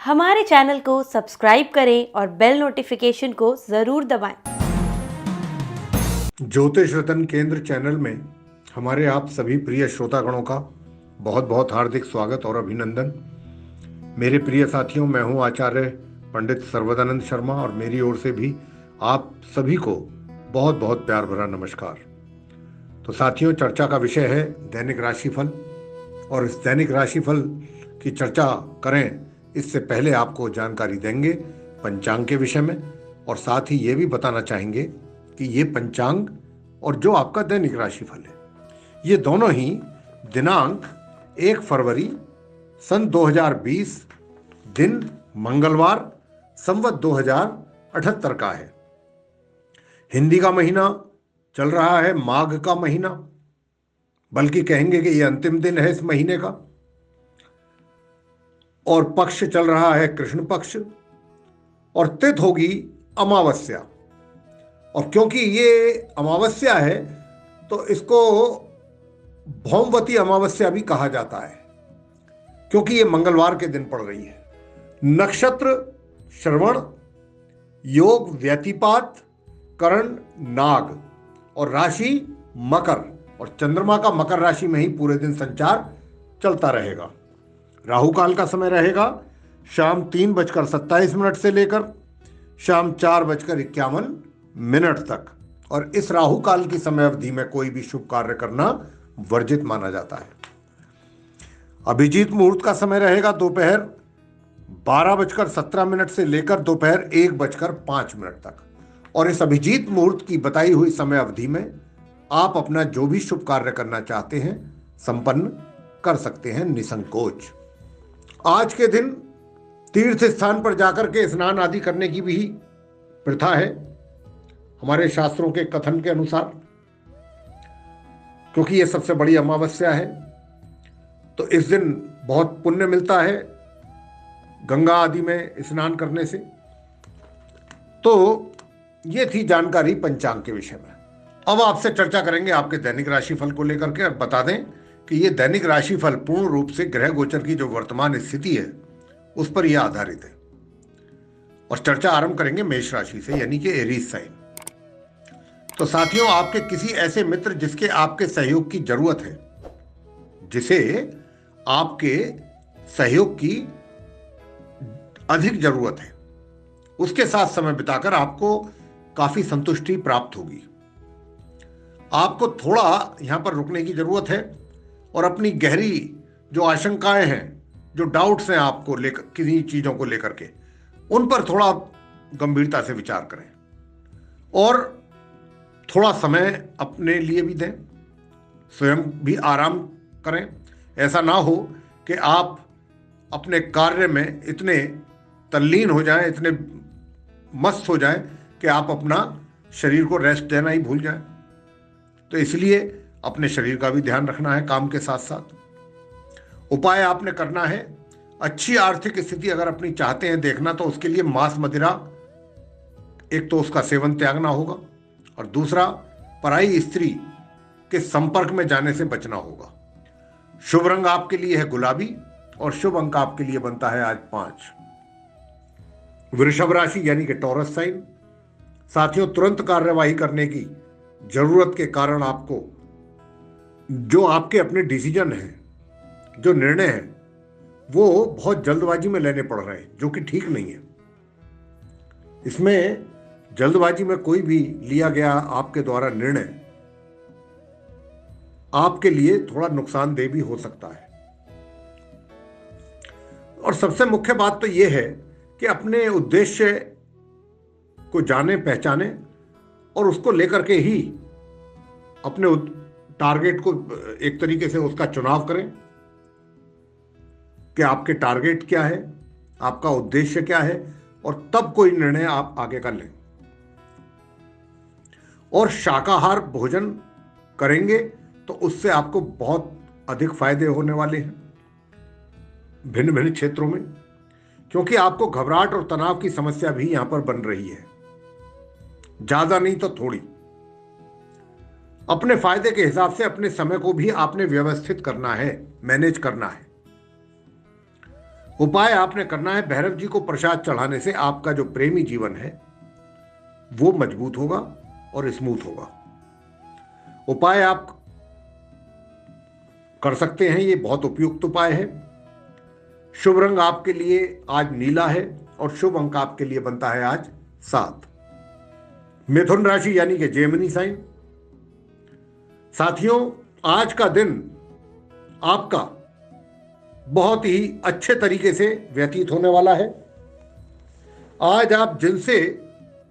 हमारे चैनल को सब्सक्राइब करें और बेल नोटिफिकेशन को ज़रूर दबाएं। ज्योतिष रतन केंद्र चैनल में हमारे आप सभी प्रिय श्रोतागणों का बहुत बहुत हार्दिक स्वागत और अभिनंदन। मेरे प्रिय साथियों, मैं हूं आचार्य पंडित सर्वदानंद शर्मा और मेरी ओर से भी आप सभी को बहुत बहुत प्यार भरा नमस्कार। तो साथियों, चर्चा का विषय है दैनिक राशिफल, और इस दैनिक राशिफल की चर्चा करें इससे पहले आपको जानकारी देंगे पंचांग के विषय में, और साथ ही ये भी बताना चाहेंगे कि ये पंचांग और जो आपका दैनिक राशिफल है, ये दोनों ही दिनांक 1 फरवरी सन 2020 दिन मंगलवार संवत 2078 का है। हिंदी का महीना चल रहा है माघ का महीना, बल्कि कहेंगे कि ये अंतिम दिन है इस महीने का, और पक्ष चल रहा है कृष्ण पक्ष, और तिथि होगी अमावस्या। और क्योंकि ये अमावस्या है तो इसको भौमवती अमावस्या भी कहा जाता है, क्योंकि ये मंगलवार के दिन पड़ रही है। नक्षत्र श्रवण, योग व्यतिपात, करण नाग, और राशि मकर, और चंद्रमा का मकर राशि में ही पूरे दिन संचार चलता रहेगा। राहु काल का समय रहेगा शाम 3:27 से लेकर शाम 4:51 तक, और इस राहु काल की समय अवधि में कोई भी शुभ कार्य करना वर्जित माना जाता है। अभिजीत मुहूर्त का समय रहेगा दोपहर 12:17 से लेकर दोपहर 1:05 तक, और इस अभिजीत मुहूर्त की बताई हुई समय अवधि में आप अपना जो भी शुभ कार्य करना चाहते हैं संपन्न कर सकते हैं निसंकोच। आज के दिन तीर्थ स्थान पर जाकर के स्नान आदि करने की भी प्रथा है हमारे शास्त्रों के कथन के अनुसार, क्योंकि यह सबसे बड़ी अमावस्या है। तो इस दिन बहुत पुण्य मिलता है गंगा आदि में स्नान करने से। तो ये थी जानकारी पंचांग के विषय में। अब आपसे चर्चा करेंगे आपके दैनिक राशिफल को लेकर के, और बता दें कि ये दैनिक राशिफल पूर्ण रूप से ग्रह गोचर की जो वर्तमान स्थिति है उस पर यह आधारित है। और चर्चा आरंभ करेंगे मेष राशि से, यानी कि एरीज साइन। तो साथियों, आपके किसी ऐसे मित्र जिसके आपके सहयोग की जरूरत है, जिसे आपके सहयोग की अधिक जरूरत है, उसके साथ समय बिताकर आपको काफी संतुष्टि प्राप्त होगी। आपको थोड़ा यहां पर रुकने की जरूरत है और अपनी गहरी जो आशंकाएं हैं, जो डाउट्स हैं आपको लेकर किन्हीं चीजों को लेकर के, उन पर थोड़ा गंभीरता से विचार करें और थोड़ा समय अपने लिए भी दें, स्वयं भी आराम करें। ऐसा ना हो कि आप अपने कार्य में इतने तल्लीन हो जाएं, इतने मस्त हो जाएं कि आप अपना शरीर को रेस्ट देना ही भूल जाएं। तो इसलिए अपने शरीर का भी ध्यान रखना है काम के साथ साथ। उपाय आपने करना है, अच्छी आर्थिक स्थिति अगर अपनी चाहते हैं देखना, तो उसके लिए मांस मदिरा, एक तो उसका सेवन त्यागना होगा, और दूसरा पराई स्त्री के संपर्क में जाने से बचना होगा। शुभ रंग आपके लिए है गुलाबी, और शुभ अंक आपके लिए बनता है आज 5। वृषभ राशि यानी कि टॉरस साइन। साथियों, तुरंत कार्यवाही करने की जरूरत के कारण आपको जो आपके अपने डिसीजन हैं, जो निर्णय हैं, वो बहुत जल्दबाजी में लेने पड़ रहे हैं, जो कि ठीक नहीं है। इसमें जल्दबाजी में कोई भी लिया गया आपके द्वारा निर्णय आपके लिए थोड़ा नुकसानदेह भी हो सकता है। और सबसे मुख्य बात तो यह है कि अपने उद्देश्य को जाने पहचाने और उसको लेकर के ही अपने टारगेट को एक तरीके से उसका चुनाव करें कि आपके टारगेट क्या है, आपका उद्देश्य क्या है, और तब कोई निर्णय आप आगे कर लें। और शाकाहार भोजन करेंगे तो उससे आपको बहुत अधिक फायदे होने वाले हैं भिन्न भिन्न क्षेत्रों में, क्योंकि आपको घबराहट और तनाव की समस्या भी यहां पर बन रही है, ज्यादा नहीं तो थोड़ी। अपने फायदे के हिसाब से अपने समय को भी आपने व्यवस्थित करना है, मैनेज करना है। उपाय आपने करना है, भैरव जी को प्रसाद चढ़ाने से आपका जो प्रेमी जीवन है वो मजबूत होगा और स्मूथ होगा। उपाय आप कर सकते हैं, ये बहुत उपयुक्त उपाय है। शुभ रंग आपके लिए आज नीला है और शुभ अंक आपके लिए बनता है आज 7। मिथुन राशि यानी कि जेमिनी साइन। साथियों, आज का दिन आपका बहुत ही अच्छे तरीके से व्यतीत होने वाला है। आज आप जिनसे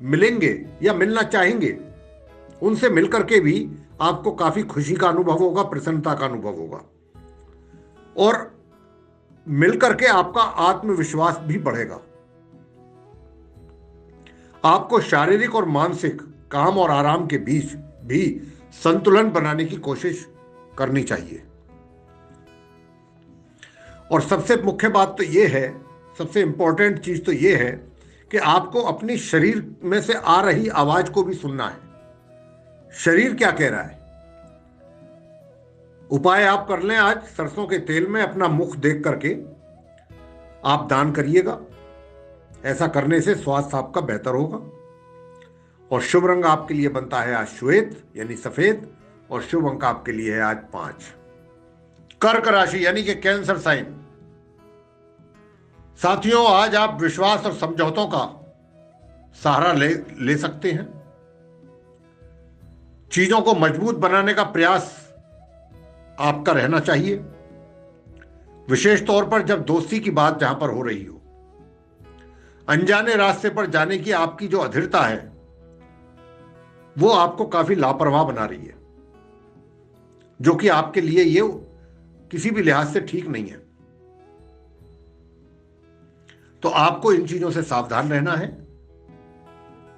मिलेंगे या मिलना चाहेंगे उनसे मिलकर के भी आपको काफी खुशी का अनुभव होगा, प्रसन्नता का अनुभव होगा और मिलकर के आपका आत्मविश्वास भी बढ़ेगा। आपको शारीरिक और मानसिक, काम और आराम के बीच भी संतुलन बनाने की कोशिश करनी चाहिए। और सबसे मुख्य बात तो यह है, सबसे इंपॉर्टेंट चीज तो यह है कि आपको अपनी शरीर में से आ रही आवाज को भी सुनना है। शरीर क्या कह रहा है। उपाय आप कर लें, आज सरसों के तेल में अपना मुख देख करके आप दान करिएगा। ऐसा करने से स्वास्थ्य आपका बेहतर होगा। और शुभ रंग आपके लिए बनता है आज श्वेत यानी सफेद और शुभ अंक आपके लिए है आज 5। कर्क राशि यानी कि कैंसर साइन। साथियों, आज आप विश्वास और समझौतों का सहारा ले सकते हैं। चीजों को मजबूत बनाने का प्रयास आपका रहना चाहिए, विशेष तौर पर जब दोस्ती की बात जहां पर हो रही हो। अनजाने रास्ते पर जाने की आपकी जो अधीरता है वो आपको काफी लापरवाह बना रही है, जो कि आपके लिए ये किसी भी लिहाज से ठीक नहीं है। तो आपको इन चीजों से सावधान रहना है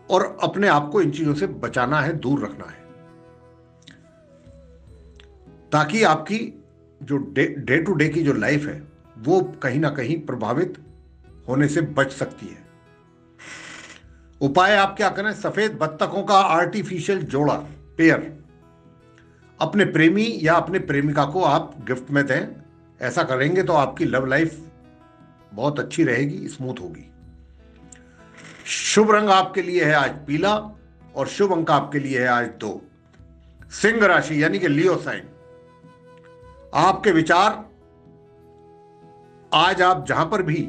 और अपने आप को इन चीजों से बचाना है, दूर रखना है, ताकि आपकी जो डे टू डे की जो लाइफ है वो कहीं ना कहीं प्रभावित होने से बच सकती है। उपाय आप क्या करें, सफेद बत्तखों का आर्टिफिशियल जोड़ा, पेयर, अपने प्रेमी या अपने प्रेमिका को आप गिफ्ट में दें। ऐसा करेंगे तो आपकी लव लाइफ बहुत अच्छी रहेगी, स्मूथ होगी। शुभ रंग आपके लिए है आज पीला और शुभ अंक आपके लिए है आज 2। सिंह राशि यानी कि लियो साइन। आपके विचार आज आप जहां पर भी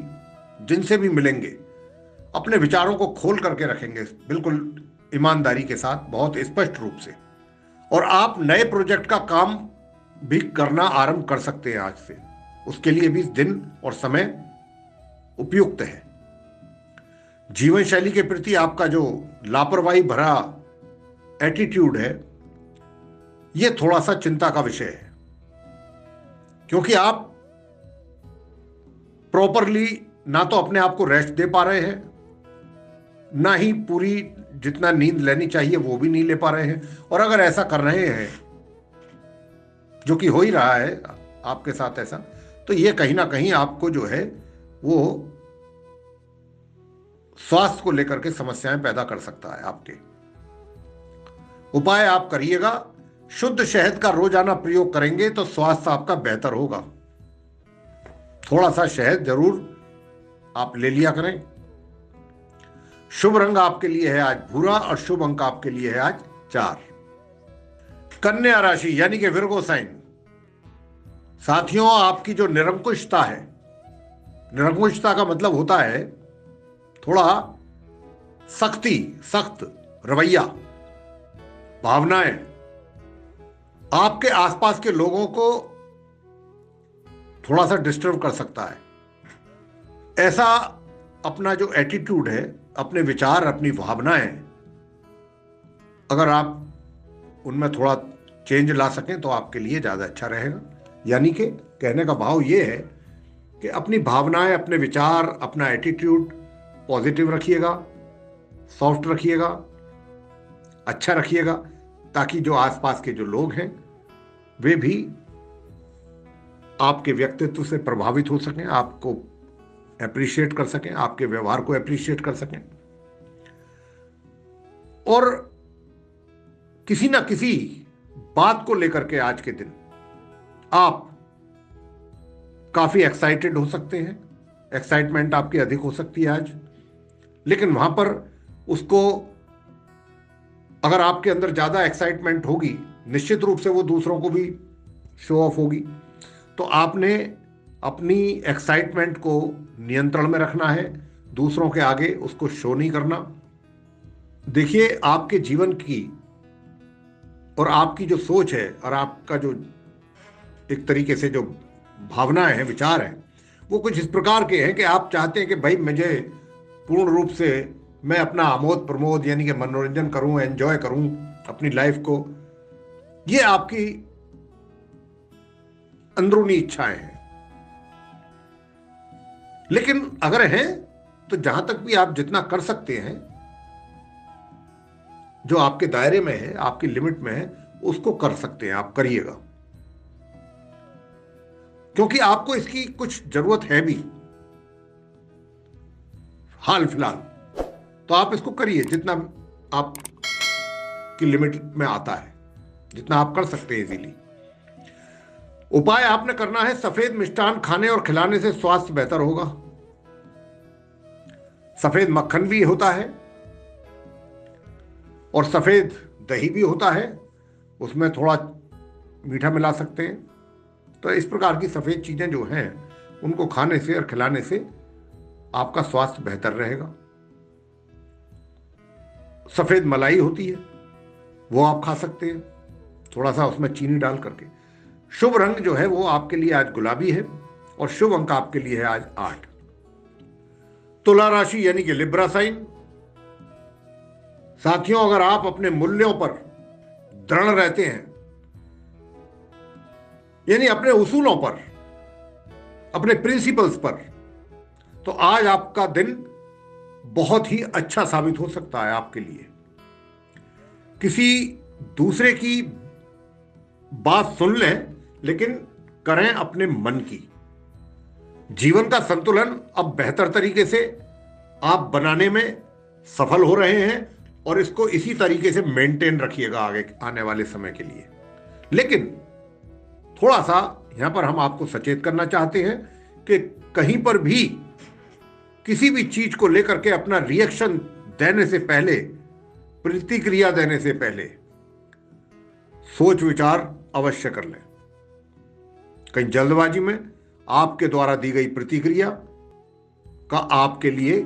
जिनसे भी मिलेंगे अपने विचारों को खोल करके रखेंगे, बिल्कुल ईमानदारी के साथ, बहुत स्पष्ट रूप से। और आप नए प्रोजेक्ट का काम भी करना आरंभ कर सकते हैं आज से। उसके लिए भी दिन और समय उपयुक्त है। जीवन शैली के प्रति आपका जो लापरवाही भरा एटीट्यूड है यह थोड़ा सा चिंता का विषय है, क्योंकि आप प्रॉपरली ना तो अपने आप को रेस्ट दे पा रहे हैं, ना ही पूरी जितना नींद लेनी चाहिए वो भी नहीं ले पा रहे हैं। और अगर ऐसा कर रहे हैं, जो कि हो ही रहा है आपके साथ ऐसा, तो ये कहीं ना कहीं आपको जो है वो स्वास्थ्य को लेकर के समस्याएं पैदा कर सकता है आपके। उपाय आप करिएगा, शुद्ध शहद का रोजाना प्रयोग करेंगे तो स्वास्थ्य आपका बेहतर होगा। थोड़ा सा शहद जरूर आप ले लिया करें। शुभ रंग आपके लिए है आज भूरा और शुभ अंक आपके लिए है आज 4। कन्या राशि यानी कि विर्गो साइन। साथियों, आपकी जो निरंकुशता है, निरंकुशता का मतलब होता है थोड़ा सख्त रवैया, भावनाएं, आपके आसपास के लोगों को थोड़ा सा डिस्टर्ब कर सकता है। ऐसा अपना जो एटीट्यूड है, अपने विचार, अपनी भावनाएं, अगर आप उनमें थोड़ा चेंज ला सकें तो आपके लिए ज्यादा अच्छा रहेगा। यानी कि कहने का भाव ये है कि अपनी भावनाएं, अपने विचार, अपना एटीट्यूड पॉजिटिव रखिएगा, सॉफ्ट रखिएगा, अच्छा रखिएगा, ताकि जो आसपास के जो लोग हैं वे भी आपके व्यक्तित्व से प्रभावित हो सकें, आपको अप्रिशिएट कर सकें, आपके व्यवहार को अप्रिशिएट कर सकें और किसी ना किसी बात को लेकर के आज के दिन आप काफी एक्साइटेड हो सकते हैं, एक्साइटमेंट आपकी अधिक हो सकती है आज, लेकिन वहां पर उसको, अगर आपके अंदर ज्यादा एक्साइटमेंट होगी, निश्चित रूप से वो दूसरों को भी शो ऑफ होगी। तो आपने अपनी एक्साइटमेंट को नियंत्रण में रखना है, दूसरों के आगे उसको शो नहीं करना। देखिए, आपके जीवन की और आपकी जो सोच है और आपका जो एक तरीके से जो भावनाएं हैं, विचार हैं, वो कुछ इस प्रकार के हैं कि आप चाहते हैं कि भाई मुझे पूर्ण रूप से मैं अपना आमोद प्रमोद यानी कि मनोरंजन करूं, एंजॉय करूं अपनी लाइफ को। ये आपकी अंदरूनी इच्छाएं हैं। लेकिन अगर हैं तो जहां तक भी आप जितना कर सकते हैं, जो आपके दायरे में है, आपकी लिमिट में है, उसको कर सकते हैं, आप करिएगा, क्योंकि आपको इसकी कुछ जरूरत है भी हाल फिलहाल। तो आप इसको करिए जितना आप की लिमिट में आता है, जितना आप कर सकते हैं इजीली। उपाय आपने करना है, सफेद मिष्ठान खाने और खिलाने से स्वास्थ्य बेहतर होगा। सफेद मक्खन भी होता है और सफेद दही भी होता है, उसमें थोड़ा मीठा मिला सकते हैं। तो इस प्रकार की सफेद चीजें जो हैं, उनको खाने से और खिलाने से आपका स्वास्थ्य बेहतर रहेगा। सफेद मलाई होती है, वो आप खा सकते हैं, थोड़ा सा उसमें चीनी डाल करके। शुभ रंग जो है वो आपके लिए आज गुलाबी है और शुभ अंक आपके लिए है आज 8। तुला राशि यानी कि लिब्रा साइन। साथियों, अगर आप अपने मूल्यों पर दृढ़ रहते हैं, यानी अपने उसूलों पर, अपने प्रिंसिपल्स पर, तो आज आपका दिन बहुत ही अच्छा साबित हो सकता है आपके लिए। किसी दूसरे की बात सुन लें, लेकिन करें अपने मन की। जीवन का संतुलन अब बेहतर तरीके से आप बनाने में सफल हो रहे हैं और इसको इसी तरीके से मेंटेन रखिएगा आगे आने वाले समय के लिए। लेकिन थोड़ा सा यहां पर हम आपको सचेत करना चाहते हैं कि कहीं पर भी किसी भी चीज को लेकर के अपना रिएक्शन देने से पहले, प्रतिक्रिया देने से पहले सोच विचार अवश्य कर लें। कहीं जल्दबाजी में आपके द्वारा दी गई प्रतिक्रिया का आपके लिए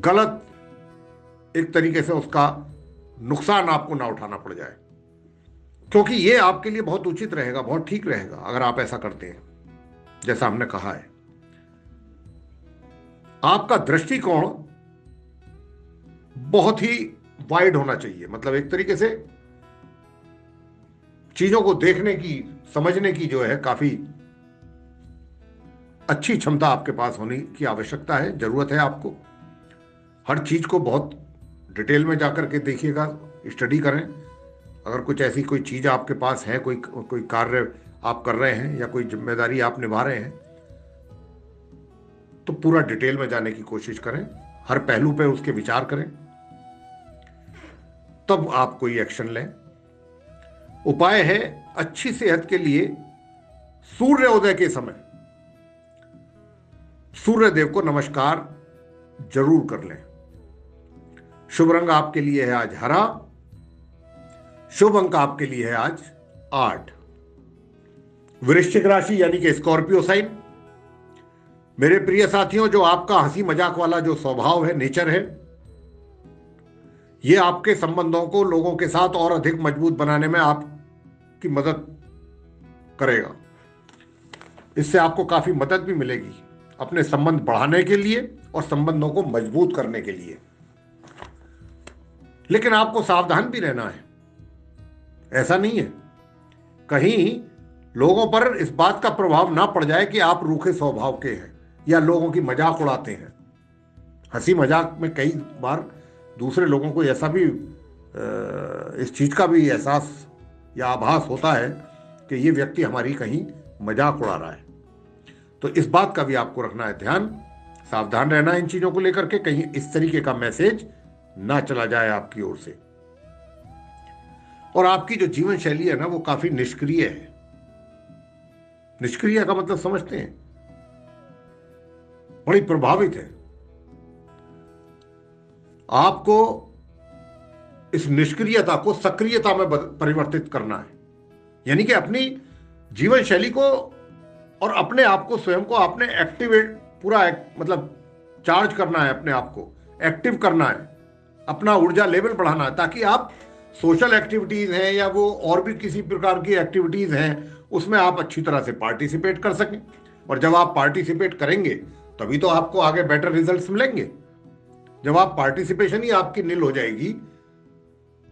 गलत एक तरीके से उसका नुकसान आपको ना उठाना पड़ जाए, क्योंकि यह आपके लिए बहुत उचित रहेगा, बहुत ठीक रहेगा अगर आप ऐसा करते हैं। जैसा हमने कहा है, आपका दृष्टिकोण बहुत ही वाइड होना चाहिए, मतलब एक तरीके से चीजों को देखने की, समझने की जो है काफी अच्छी क्षमता आपके पास होने की आवश्यकता है, जरूरत है आपको। हर चीज को बहुत डिटेल में जाकर के देखिएगा, स्टडी करें। अगर कुछ ऐसी कोई चीज आपके पास है, कोई कार्य आप कर रहे हैं या कोई जिम्मेदारी आप निभा रहे हैं, तो पूरा डिटेल में जाने की कोशिश करें, हर पहलू पे उसके विचार करें, तब आप कोई एक्शन लें। उपाय है, अच्छी सेहत के लिए सूर्योदय के समय सूर्य देव को नमस्कार जरूर कर लें। शुभ रंग आपके लिए है आज हरा, शुभ अंक आपके लिए है आज 8। वृश्चिक राशि यानी कि स्कॉर्पियो साइन। मेरे प्रिय साथियों, जो आपका हंसी मजाक वाला जो स्वभाव है, नेचर है, यह आपके संबंधों को लोगों के साथ और अधिक मजबूत बनाने में आपकी मदद करेगा। इससे आपको काफी मदद भी मिलेगी अपने संबंध बढ़ाने के लिए और संबंधों को मजबूत करने के लिए। लेकिन आपको सावधान भी रहना है। ऐसा नहीं है कहीं लोगों पर इस बात का प्रभाव ना पड़ जाए कि आप रूखे स्वभाव के हैं या लोगों की मजाक उड़ाते हैं। हंसी मजाक में कई बार दूसरे लोगों को ऐसा भी इस चीज का भी एहसास या आभास होता है कि ये व्यक्ति हमारी कहीं मजाक उड़ा रहा है। तो इस बात का भी आपको रखना है ध्यान, सावधान रहना है इन चीजों को लेकर के, कहीं इस तरीके का मैसेज ना चला जाए आपकी ओर से। और आपकी जो जीवन शैली है ना, वो काफी निष्क्रिय है। निष्क्रिय का मतलब समझते हैं? बड़ी प्रभावित है। आपको इस निष्क्रियता को सक्रियता में परिवर्तित करना है, यानी कि अपनी जीवन शैली को और अपने आप को, स्वयं को आपने एक्टिवेट पूरा मतलब चार्ज करना है, अपने आप को एक्टिव करना है, अपना ऊर्जा लेवल बढ़ाना है, ताकि आप सोशल एक्टिविटीज हैं या वो और भी किसी प्रकार की एक्टिविटीज हैं उसमें आप अच्छी तरह से पार्टिसिपेट कर सकें। और जब आप पार्टिसिपेट करेंगे तभी तो आपको आगे बेटर रिजल्ट्स मिलेंगे। जब आप पार्टिसिपेशन ही आपकी नील हो जाएगी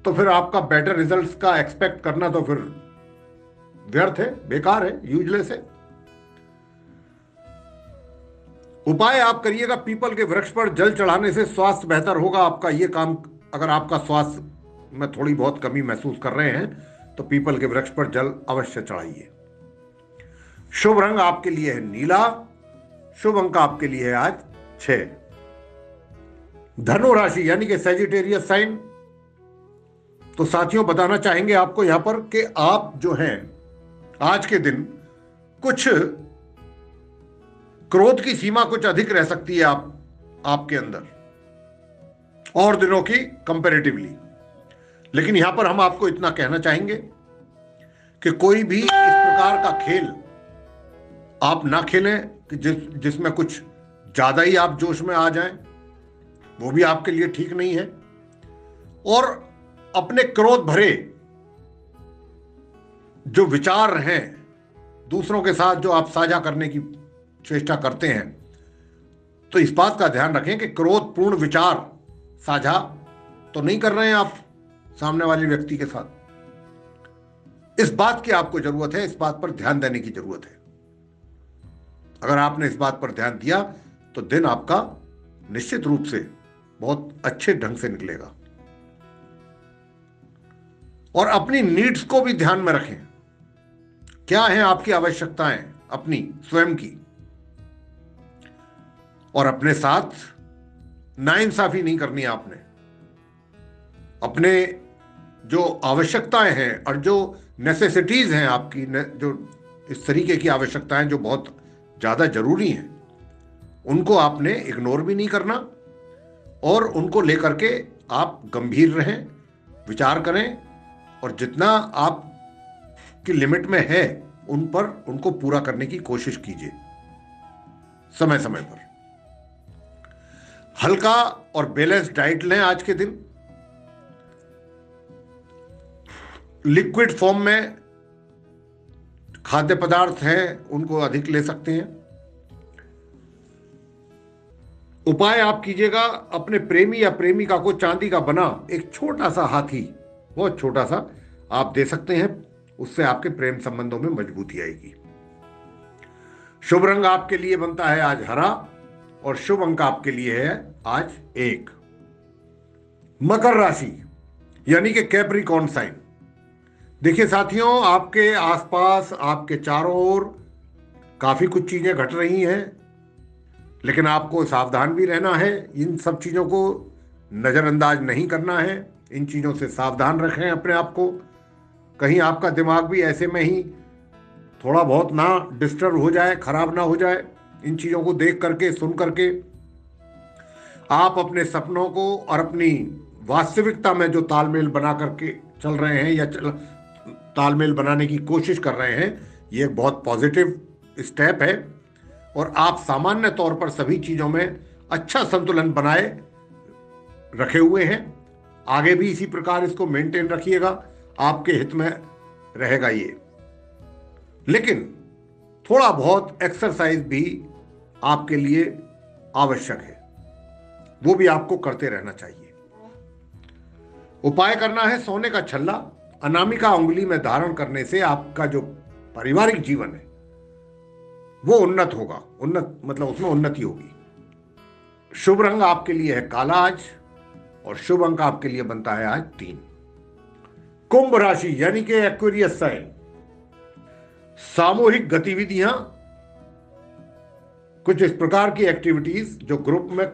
तो फिर आपका बेटर रिजल्ट्स का एक्सपेक्ट करना तो फिर व्यर्थ है, बेकार है, यूजलेस है। उपाय आप करिएगा, पीपल के वृक्ष पर जल चढ़ाने से स्वास्थ्य बेहतर होगा आपका। ये काम, अगर आपका स्वास्थ्य में थोड़ी बहुत कमी महसूस कर रहे हैं तो पीपल के वृक्ष पर जल अवश्य चढ़ाइए। शुभ रंग आपके लिए है नीला, शुभ अंक आपके लिए है आज 6। धनु राशि यानी कि सैजिटेरियस साइन, तो साथियों बताना चाहेंगे आपको यहां पर कि आप जो हैं आज के दिन कुछ क्रोध की सीमा कुछ अधिक रह सकती है आपके अंदर और दिनों की कंपैरेटिवली। लेकिन यहां पर हम आपको इतना कहना चाहेंगे कि कोई भी इस प्रकार का खेल आप ना खेलें कि जिसमें कुछ ज्यादा ही आप जोश में आ जाएं, वो भी आपके लिए ठीक नहीं है। और अपने क्रोध भरे जो विचार हैं दूसरों के साथ जो आप साझा करने की चेष्टा करते हैं, तो इस बात का ध्यान रखें कि क्रोधपूर्ण विचार साझा तो नहीं कर रहे हैं आप सामने वाले व्यक्ति के साथ। इस बात की आपको जरूरत है, इस बात पर ध्यान देने की जरूरत है। अगर आपने इस बात पर ध्यान दिया तो दिन आपका निश्चित रूप से बहुत अच्छे ढंग से निकलेगा। और अपनी नीड्स को भी ध्यान में रखें, क्या हैं आपकी आवश्यकताएं अपनी स्वयं की, और अपने साथ नाइंसाफी नहीं करनी है आपने। अपने जो आवश्यकताएं हैं और जो नेसेसिटीज हैं आपकी, जो इस तरीके की आवश्यकताएं जो बहुत ज्यादा जरूरी हैं, उनको आपने इग्नोर भी नहीं करना और उनको लेकर के आप गंभीर रहें, विचार करें और जितना आप की लिमिट में है उनको पूरा करने की कोशिश कीजिए समय समय पर। हल्का और बैलेंस डाइट लें आज के दिन। लिक्विड फॉर्म में खाद्य पदार्थ हैं उनको अधिक ले सकते हैं। उपाय आप कीजिएगा, अपने प्रेमी या प्रेमिका को चांदी का बना एक छोटा सा हाथी, बहुत छोटा सा, आप दे सकते हैं। उससे आपके प्रेम संबंधों में मजबूती आएगी। शुभ रंग आपके लिए बनता है आज हरा और शुभ अंक आपके लिए है आज 1। मकर राशि यानी कि कैप्रिकॉर्न साइन। देखिए साथियों, आपके आसपास, आपके चारों ओर काफी कुछ चीजें घट रही हैं, लेकिन आपको सावधान भी रहना है। इन सब चीजों को नजरअंदाज नहीं करना है, इन चीजों से सावधान रखें अपने आप को। कहीं आपका दिमाग भी ऐसे में ही थोड़ा बहुत ना डिस्टर्ब हो जाए, खराब ना हो जाए। इन चीजों को देख करके, सुन करके आप अपने सपनों को और अपनी वास्तविकता में जो तालमेल बना करके चल रहे हैं या तालमेल बनाने की कोशिश कर रहे हैं, ये एक बहुत पॉजिटिव स्टेप है। और आप सामान्य तौर पर सभी चीजों में अच्छा संतुलन बनाए रखे हुए हैं। आगे भी इसी प्रकार इसको मेंटेन रखिएगा, आपके हित में रहेगा ये। लेकिन थोड़ा बहुत एक्सरसाइज भी आपके लिए आवश्यक है, वो भी आपको करते रहना चाहिए। उपाय करना है सोने का छल्ला अनामिका उंगली में धारण करने से आपका जो पारिवारिक जीवन है वो उन्नत होगा। उन्नत मतलब उसमें उन्नति होगी। शुभ रंग आपके लिए है काला आज और शुभ अंक आपके लिए बनता है आज 3। कुंभ राशि यानी कि एक्वेरियस साइन। सामूहिक गतिविधियां, कुछ इस प्रकार की एक्टिविटीज जो ग्रुप में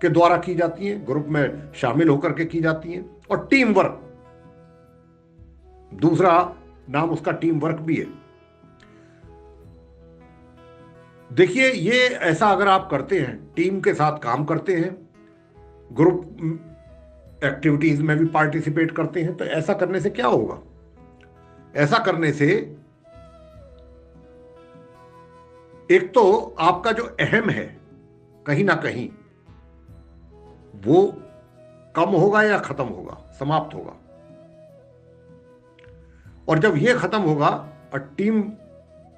के द्वारा की जाती हैं, ग्रुप में शामिल होकर के की जाती हैं। और टीम वर्क, दूसरा नाम उसका टीम वर्क भी है। देखिए, ये ऐसा अगर आप करते हैं, टीम के साथ काम करते हैं, ग्रुप एक्टिविटीज में भी पार्टिसिपेट करते हैं, तो ऐसा करने से क्या होगा? ऐसा करने से एक तो आपका जो अहम है कहीं ना कहीं वो कम होगा या खत्म होगा, समाप्त होगा। और जब ये खत्म होगा और टीम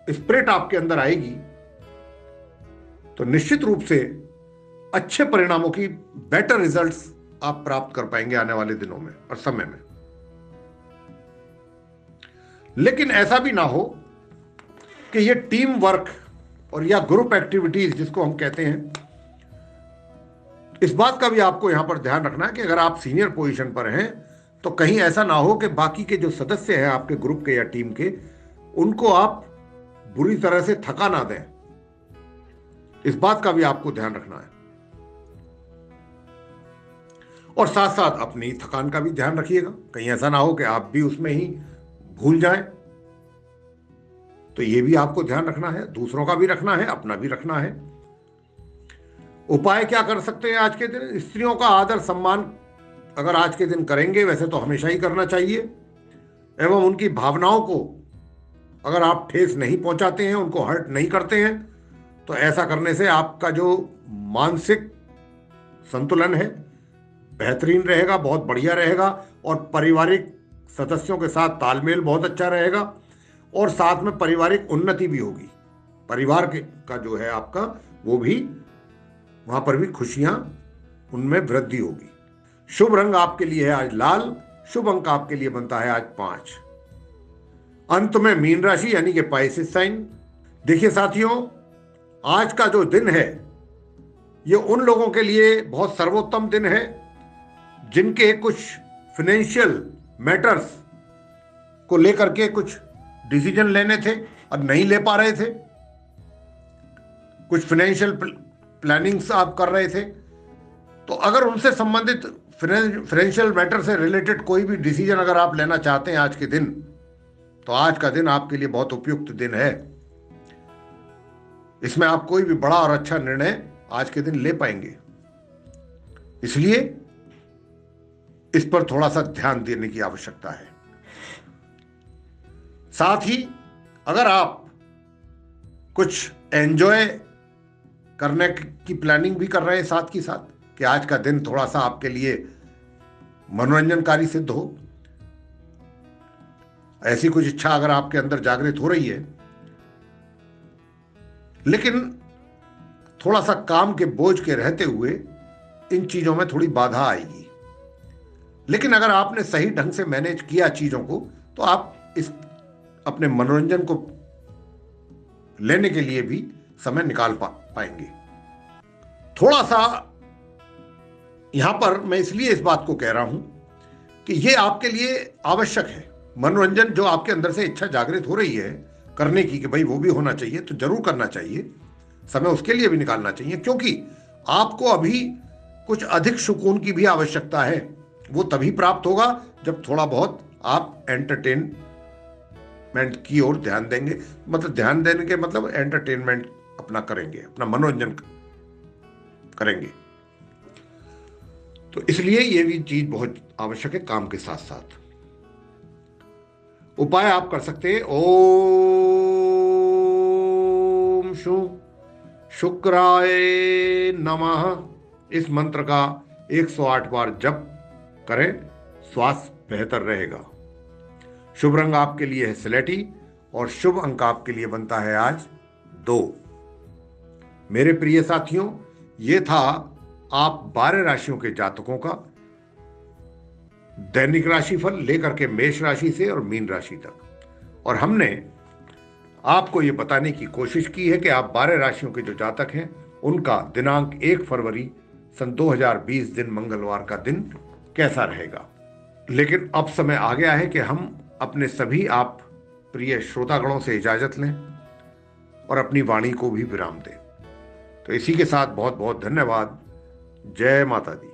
स्पिरिट आपके अंदर आएगी, तो निश्चित रूप से अच्छे परिणामों की, बेटर रिजल्ट्स आप प्राप्त कर पाएंगे आने वाले दिनों में और समय में। लेकिन ऐसा भी ना हो कि ये टीम वर्क और या ग्रुप एक्टिविटीज जिसको हम कहते हैं, इस बात का भी आपको यहां पर ध्यान रखना है कि अगर आप सीनियर पोजीशन पर हैं तो कहीं ऐसा ना हो कि बाकी के जो सदस्य हैं आपके ग्रुप के या टीम के, उनको आप बुरी तरह से थका ना दें। इस बात का भी आपको ध्यान रखना है। और साथ साथ अपनी थकान का भी ध्यान रखिएगा, कहीं ऐसा ना हो कि आप भी उसमें ही भूल जाएं। तो ये भी आपको ध्यान रखना है, दूसरों का भी रखना है, अपना भी रखना है। उपाय क्या कर सकते हैं आज के दिन? स्त्रियों का आदर सम्मान अगर आज के दिन करेंगे, वैसे तो हमेशा ही करना चाहिए, एवं उनकी भावनाओं को अगर आप ठेस नहीं पहुंचाते हैं, उनको हर्ट नहीं करते हैं, तो ऐसा करने से आपका जो मानसिक संतुलन है बेहतरीन रहेगा, बहुत बढ़िया रहेगा, और पारिवारिक सदस्यों के साथ तालमेल बहुत अच्छा रहेगा, और साथ में पारिवारिक उन्नति भी होगी। परिवार का जो है आपका, वो भी वहां पर भी खुशियां, उनमें वृद्धि होगी। शुभ रंग आपके लिए है आज लाल, शुभ अंक आपके लिए बनता है आज 5। अंत में मीन राशि यानी कि पाइसेस साइन। देखिए साथियों, आज का जो दिन है ये उन लोगों के लिए बहुत सर्वोत्तम दिन है जिनके कुछ फाइनेंशियल मैटर्स को लेकर के कुछ डिसीजन लेने थे और नहीं ले पा रहे थे, कुछ फाइनेंशियल प्लानिंग्स आप कर रहे थे। तो अगर उनसे संबंधित फाइनेंशियल मैटर से रिलेटेड कोई भी डिसीजन अगर आप लेना चाहते हैं आज के दिन, तो आज का दिन आपके लिए बहुत उपयुक्त दिन है। इसमें आप कोई भी बड़ा और अच्छा निर्णय आज के दिन ले पाएंगे, इसलिए इस पर थोड़ा सा ध्यान देने की आवश्यकता है। साथ ही अगर आप कुछ एंजॉय करने की प्लानिंग भी कर रहे हैं साथ की साथ, कि आज का दिन थोड़ा सा आपके लिए मनोरंजनकारी सिद्ध हो, ऐसी कुछ इच्छा अगर आपके अंदर जागृत हो रही है, लेकिन थोड़ा सा काम के बोझ के रहते हुए इन चीजों में थोड़ी बाधा आएगी। लेकिन अगर आपने सही ढंग से मैनेज किया चीजों को, तो आप इस अपने मनोरंजन को लेने के लिए भी समय निकाल पाएंगे। थोड़ा सा यहां पर मैं इसलिए इस बात को कह रहा हूं कि यह आपके लिए आवश्यक है। मनोरंजन जो आपके अंदर से इच्छा जागृत हो रही है करने की कि भाई वो भी होना चाहिए, तो जरूर करना चाहिए, समय उसके लिए भी निकालना चाहिए, क्योंकि आपको अभी कुछ अधिक सुकून की भी आवश्यकता है। वो तभी प्राप्त होगा जब थोड़ा बहुत आप एंटरटेनमेंट की ओर ध्यान देंगे। मतलब ध्यान देने के मतलब एंटरटेनमेंट अपना करेंगे, अपना मनोरंजन करेंगे। तो इसलिए ये भी चीज बहुत आवश्यक है काम के साथ साथ। उपाय आप कर सकते हैं, ओम शुक्राय नमः, इस मंत्र का 108 बार जप करें, स्वास्थ्य बेहतर रहेगा। शुभ रंग आपके लिए है स्लेटी और शुभ अंक आपके लिए बनता है आज 2। मेरे प्रिय साथियों, ये था आप 12 राशियों के जातकों का दैनिक राशिफल लेकर के मेष राशि से और मीन राशि तक। और हमने आपको ये बताने की कोशिश की है कि आप 12 राशियों के जो जातक हैं उनका दिनांक 1 फरवरी सन 2020 दिन मंगलवार का दिन कैसा रहेगा। लेकिन अब समय आ गया है कि हम अपने सभी आप प्रिय श्रोतागणों से इजाजत लें और अपनी वाणी को भी विराम दें। तो इसी के साथ बहुत बहुत धन्यवाद। जय माता दी।